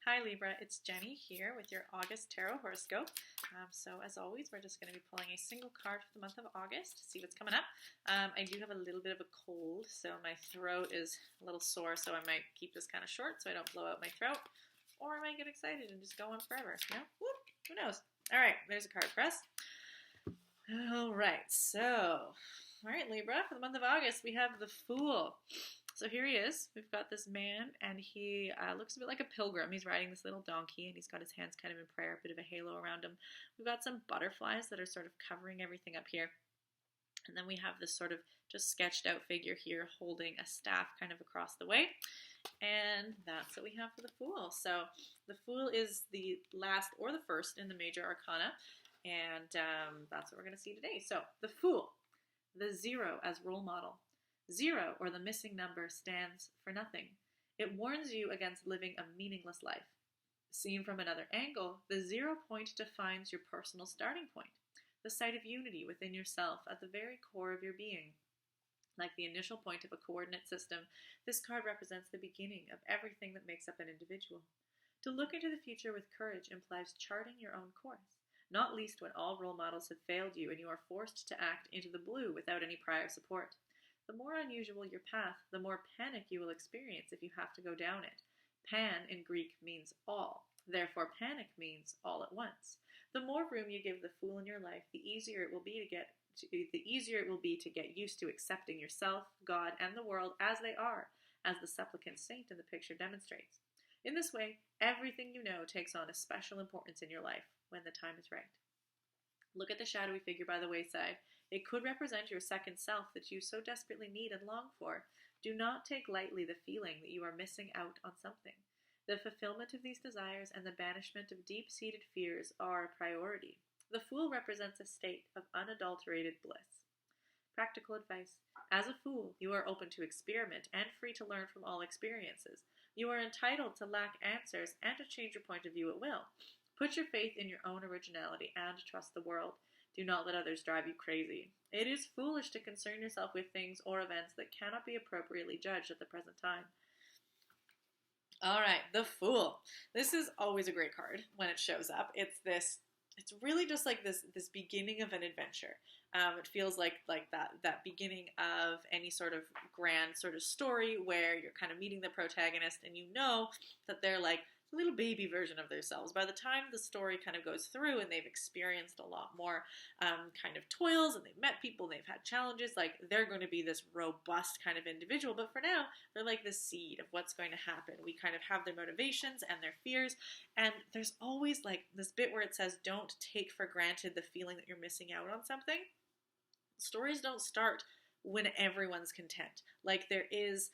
Hi Libra, it's Jenny here with your August Tarot Horoscope. So as always, we're just going to be pulling a single card for the month of August to see what's coming up. I do have a little bit of a cold, so my throat is a little sore, so I might keep this kind of short so I don't blow out my throat. Or I might get excited and just go on forever, you know? Whoop, who knows? Alright, there's a card press. Alright, Libra, for the month of August, we have the Fool. So here he is. We've got this man, and he looks a bit like a pilgrim. He's riding this little donkey, and he's got his hands kind of in prayer, a bit of a halo around him. We've got some butterflies that are sort of covering everything up here. And then we have this sort of just sketched out figure here holding a staff kind of across the way. And that's what we have for the Fool. So the Fool is the last or the first in the major arcana, and that's what we're going to see today. So the Fool, the 0 as role model. 0, or the missing number, stands for nothing. It warns you against living a meaningless life. Seen from another angle, the 0 point defines your personal starting point, the site of unity within yourself at the very core of your being. Like the initial point of a coordinate system, this card represents the beginning of everything that makes up an individual. To look into the future with courage implies charting your own course, not least when all role models have failed you and you are forced to act into the blue without any prior support. The more unusual your path, the more panic you will experience if you have to go down it. Pan in Greek means all, therefore panic means all at once. The more room you give the Fool in your life, the easier it will be to get used to accepting yourself, God, and the world as they are, as the supplicant saint in the picture demonstrates. In this way, everything you know takes on a special importance in your life when the time is right. Look at the shadowy figure by the wayside. It could represent your second self that you so desperately need and long for. Do not take lightly the feeling that you are missing out on something. The fulfillment of these desires and the banishment of deep-seated fears are a priority. The Fool represents a state of unadulterated bliss. Practical advice. As a Fool, you are open to experiment and free to learn from all experiences. You are entitled to lack answers and to change your point of view at will. Put your faith in your own originality and trust the world. Do not let others drive you crazy. It is foolish to concern yourself with things or events that cannot be appropriately judged at the present time. All right, the Fool. This is always a great card when it shows up. It's really just like this beginning of an adventure. It feels like that beginning of any sort of grand sort of story where you're kind of meeting the protagonist and you know that they're like a little baby version of themselves. By the time the story kind of goes through and they've experienced a lot more kind of toils and they've met people and they've had challenges, like they're going to be this robust kind of individual. But for now, they're like the seed of what's going to happen. We kind of have their motivations and their fears. And there's always like this bit where it says, don't take for granted the feeling that you're missing out on something. Stories don't start when everyone's content. Like there is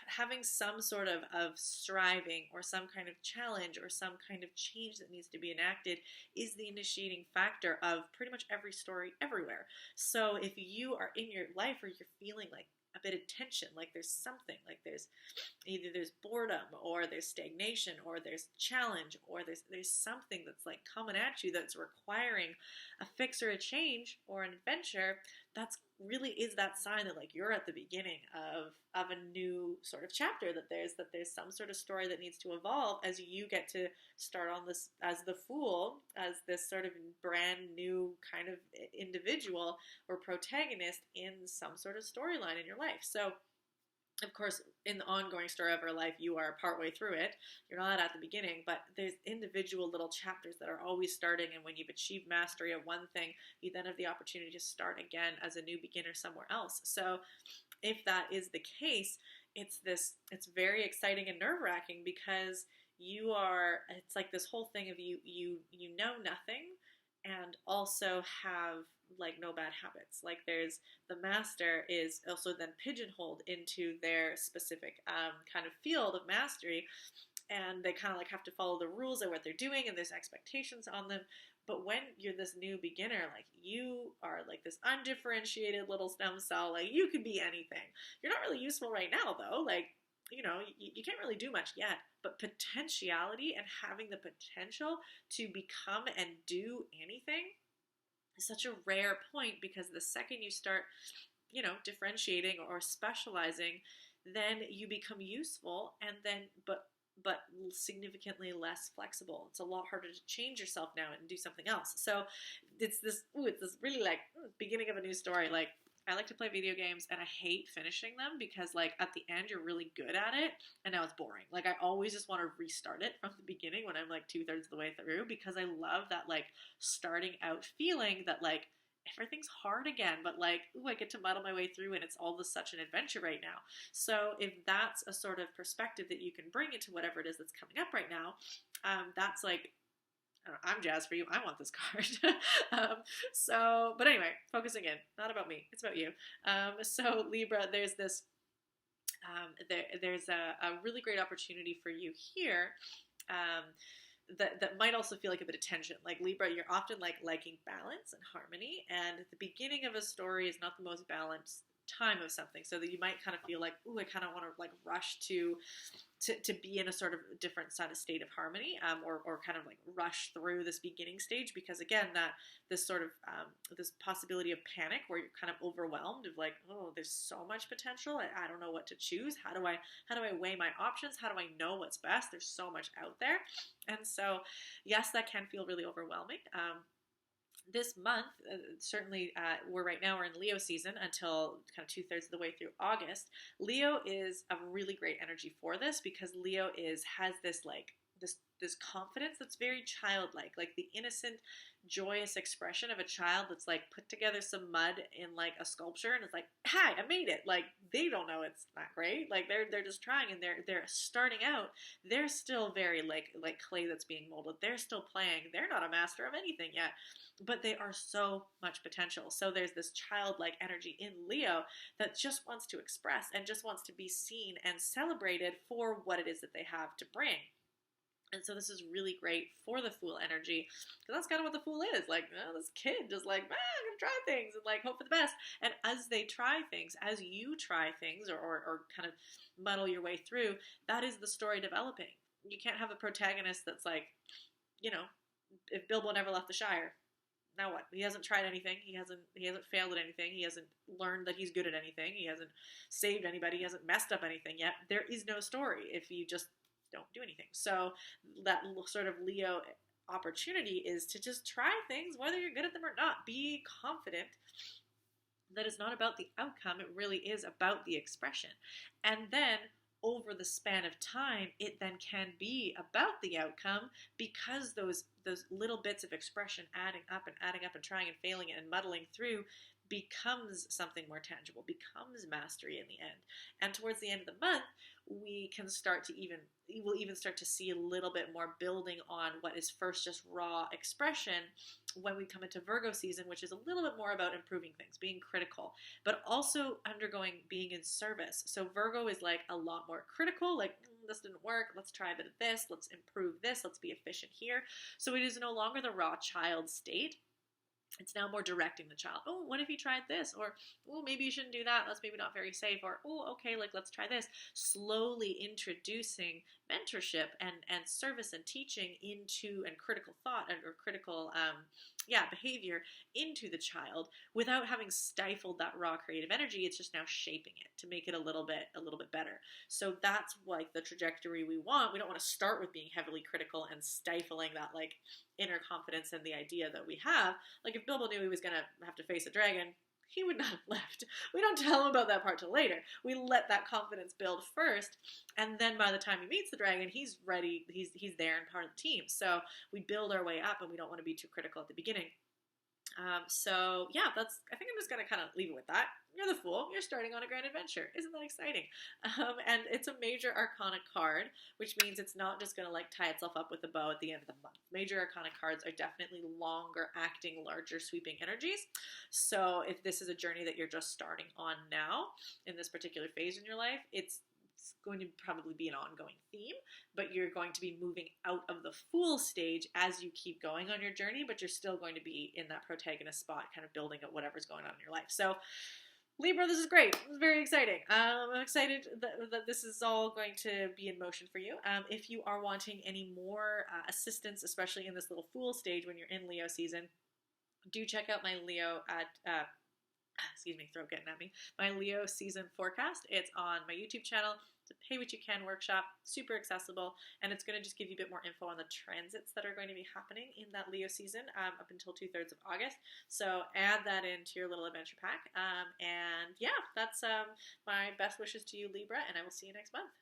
having some sort of striving or some kind of challenge or some kind of change that needs to be enacted is the initiating factor of pretty much every story everywhere. So if you are in your life or you're feeling like a bit of tension, like there's something, like there's either boredom or there's stagnation or there's challenge or there's something that's like coming at you that's requiring a fix or a change or an adventure, that's really is that sign that like you're at the beginning of a new sort of chapter, that there's some sort of story that needs to evolve as you get to start on this as the Fool, as this sort of brand new kind of individual or protagonist in some sort of storyline in your life. So of course, in the ongoing story of our life, you are partway through it. You're not at the beginning, but there's individual little chapters that are always starting, and when you've achieved mastery of one thing, you then have the opportunity to start again as a new beginner somewhere else. So if that is the case, it's very exciting and nerve-wracking because it's like this whole thing of you know nothing and also have like no bad habits. Like there's the master is also then pigeonholed into their specific kind of field of mastery, and they kind of like have to follow the rules of what they're doing and there's expectations on them. But when you're this new beginner, like you are like this undifferentiated little stem cell, like you could be anything. You're not really useful right now though, like you can't really do much yet, but potentiality and having the potential to become and do anything is such a rare point, because the second you start, differentiating or specializing, then you become useful, and then but significantly less flexible. It's a lot harder to change yourself now and do something else. So it's this really like beginning of a new story. Like, I like to play video games and I hate finishing them because like at the end you're really good at it and now it's boring. Like, I always just want to restart it from the beginning when I'm like 2/3 of the way through, because I love that like starting out feeling that like everything's hard again, but like, ooh, I get to muddle my way through and it's all such an adventure right now. So if that's a sort of perspective that you can bring into whatever it is that's coming up right now, that's like, I don't know, I'm jazzed for you. I want this card. But anyway, focusing in, not about me, it's about you. So Libra, there's this, there's a really great opportunity for you here. That might also feel like a bit of tension. Like, Libra, you're often like liking balance and harmony, and the beginning of a story is not the most balanced time of something, so that you might kind of feel like, ooh, I kind of want to like rush to be in a sort of different sort of state of harmony, or kind of like rush through this beginning stage, because again, that this sort of this possibility of panic where you're kind of overwhelmed of like, oh, there's so much potential, I don't know what to choose, how do I weigh my options, how do I know what's best, there's so much out there. And so yes, that can feel really overwhelming. This month, certainly, we're in Leo season until kind of 2/3 of the way through August. Leo is a really great energy for this, because Leo has this like this confidence that's very childlike, like the innocent, joyous expression of a child that's like put together some mud in like a sculpture and it's like, hi, I made it. Like, they don't know it's not great. Like, they're just trying, and they're starting out. They're still very like clay that's being molded. They're still playing. They're not a master of anything yet, but they are so much potential. So there's this childlike energy in Leo that just wants to express and just wants to be seen and celebrated for what it is that they have to bring. And so this is really great for the Fool energy, because that's kind of what the Fool is. Like, this kid just like, I'm going to try things and like hope for the best. And as they try things, as you try things or kind of muddle your way through, that is the story developing. You can't have a protagonist that's like, if Bilbo never left the Shire, now what? He hasn't tried anything. He hasn't failed at anything. He hasn't learned that he's good at anything. He hasn't saved anybody. He hasn't messed up anything yet. There is no story if you just don't do anything. So that sort of Leo opportunity is to just try things, whether you're good at them or not. Be confident that it's not about the outcome. It really is about the expression. And then over the span of time, it then can be about the outcome, because those little bits of expression adding up and trying and failing and muddling through becomes something more tangible, becomes mastery in the end. And towards the end of the month, we will even start to see a little bit more building on what is first just raw expression when we come into Virgo season, which is a little bit more about improving things, being critical, but also undergoing being in service. So Virgo is like a lot more critical, like, this didn't work, let's try a bit of this, let's improve this, let's be efficient here. So it is no longer the raw child state. It's now more directing the child. Oh, what if you tried this? Or, oh, maybe you shouldn't do that. That's maybe not very safe. Or, oh, okay, like, let's try this. Slowly introducing mentorship and service and teaching into, and critical thought or critical behavior into the child without having stifled that raw creative energy. It's just now shaping it to make it a little bit better. So that's like the trajectory we want. We don't want to start with being heavily critical and stifling that like inner confidence and the idea that we have. Like, if Bilbo knew he was going to have to face a dragon, he would not have left. We don't tell him about that part till later. We let that confidence build first, and then by the time he meets the dragon, he's ready, he's there and part of the team. So we build our way up, and we don't want to be too critical at the beginning. So yeah, I think I'm just going to kind of leave it with that. You're the Fool. You're starting on a grand adventure. Isn't that exciting? And it's a major arcana card, which means it's not just going to like tie itself up with a bow at the end of the month. Major arcana cards are definitely longer acting, larger sweeping energies. So if this is a journey that you're just starting on now in this particular phase in your life, it's going to probably be an ongoing theme, but you're going to be moving out of the Fool stage as you keep going on your journey, but you're still going to be in that protagonist spot, kind of building at whatever's going on in your life. So Libra, this is great. It's very exciting. I'm excited that this is all going to be in motion for you. If you are wanting any more assistance, especially in this little Fool stage when you're in Leo season, do check out my Leo excuse me, throat getting at me. My Leo season forecast. It's on my YouTube channel. It's a pay what you can workshop, super accessible, and it's going to just give you a bit more info on the transits that are going to be happening in that Leo season up until 2/3 of August. So add that into your little adventure pack. And yeah, that's my best wishes to you, Libra, and I will see you next month.